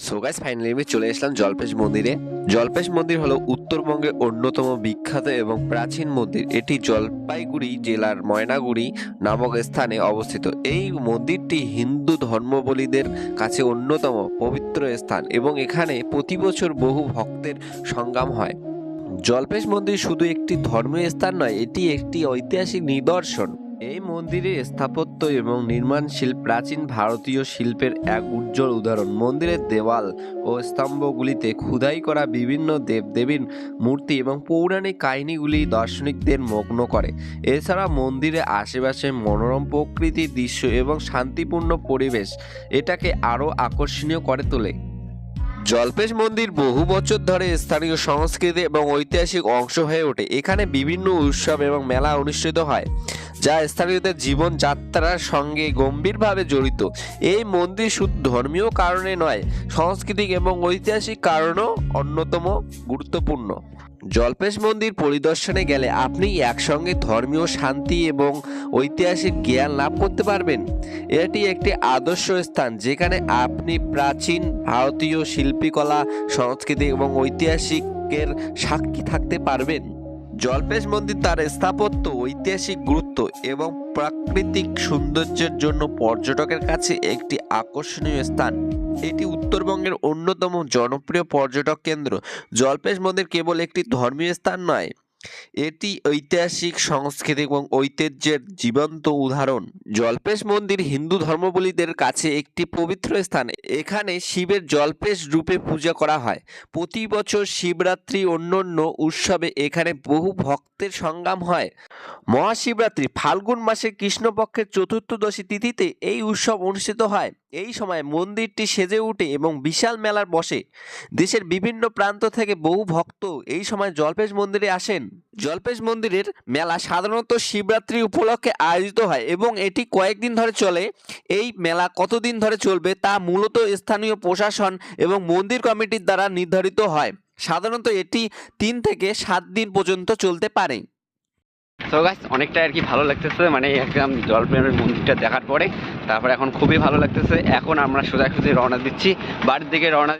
So guys finally আমি চলে আসলাম জলপেশ মন্দিরে। জলপেশ মন্দির হলো উত্তরবঙ্গের অন্যতম বিখ্যাত এবং প্রাচীন মন্দির। এটি জলপাইগুড়ি জেলার ময়নাগুড়ি নামক স্থানে অবস্থিত। এই মন্দিরটি হিন্দু ধর্মাবলম্বীদের কাছে অন্যতম পবিত্র স্থান এবং এখানে প্রতি বছর বহু ভক্তের সঙ্গম হয়। জলপেশ মন্দির শুধু একটি ধর্মীয় স্থান নয়, এটি একটি ঐতিহাসিক নিদর্শন। এই মন্দিরের স্থাপত্য এবং নির্মাণ শিল্প প্রাচীন ভারতীয় শিল্পের এক উজ্জ্বল উদাহরণ। মন্দিরের দেওয়াল ও স্তম্ভগুলিতে খোদাই করা বিভিন্ন দেবদেবীর মূর্তি এবং পৌরাণিক কাহিনীগুলি দর্শকদের মগ্ন করে। এছাড়া মন্দিরের আশেপাশে মনোরম প্রকৃতির দৃশ্য এবং শান্তিপূর্ণ পরিবেশ এটাকে আরও আকর্ষণীয় করে তোলে। জলপেশ মন্দির বহু বছর ধরে স্থানীয় সংস্কৃতি এবং ঐতিহাসিক অংশ হয়ে ওঠে। এখানে বিভিন্ন উৎসব এবং মেলা অনুষ্ঠিত হয় যা স্থানীয়দের জীবনযাত্রার সঙ্গে গম্ভীরভাবে জড়িত। এই মন্দির শুধু ধর্মীয় কারণে নয়, সাংস্কৃতিক এবং ঐতিহাসিক কারণেও অন্যতম গুরুত্বপূর্ণ। জলপেশ মন্দির পরিদর্শনে গেলে আপনি একসঙ্গে ধর্মীয় শান্তি এবং ঐতিহাসিক জ্ঞান লাভ করতে পারবেন। এটি একটি আদর্শ স্থান যেখানে আপনি প্রাচীন ভারতীয় শিল্পকলা, সংস্কৃতি এবং ঐতিহাসিকের সাক্ষী থাকতে পারবেন। জলপেশ মন্দির তার স্থাপত্য, ঐতিহাসিক গুরুত্ব এবং প্রাকৃতিক সৌন্দর্যের জন্য পর্যটকের কাছে একটি আকর্ষণীয় স্থান। এটি উত্তরবঙ্গের অন্যতম জনপ্রিয় পর্যটক কেন্দ্র। জলপেশ মন্দির কেবল একটি ধর্মীয় স্থান নয়, এটি ঐতিহাসিক, সাংস্কৃতিক এবং ঐতিহ্যের জীবন্ত উদাহরণ। জলপেশ মন্দির হিন্দু ধর্মাবলম্বীদের কাছে একটি পবিত্র স্থান। এখানে শিবের জলপেশ রূপে পূজা করা হয়। প্রতি বছর শিবরাত্রি অন্যান্য উৎসবে এখানে বহু ভক্তের সঙ্গম হয়। মহাশিবরাত্রি ফাল্গুন মাসের কৃষ্ণপক্ষের চতুর্দশী তিথিতে এই উৎসব অনুষ্ঠিত হয়। এই সময় মন্দিরটি সেজে ওঠে এবং বিশাল মেলার বসে। দেশের বিভিন্ন প্রান্ত থেকে বহু ভক্ত এই সময় জলপেশ মন্দিরে আসেন। জলপেশ মন্দিরের মেলা সাধারণত শিবরাত্রি উপলক্ষে আয়োজিত হয় এবং এটি কয়েকদিন ধরে চলে। এই মেলা কতদিন ধরে চলবে তা মূলত স্থানীয় প্রশাসন এবং মন্দির কমিটির দ্বারা নির্ধারিত হয়। সাধারণত এটি 3 থেকে 7 দিন পর্যন্ত চলতে পারে। তো গাইস অনেকটা আর কি ভালো লাগতেছে, মানে একদম জলপাইগুড়ির মন্দিরটা দেখার পরে তারপরে এখন খুবই ভালো লাগতেছে। এখন আমরা সোজাসুজি রওনা দিচ্ছি বাড়ির দিকে রওনা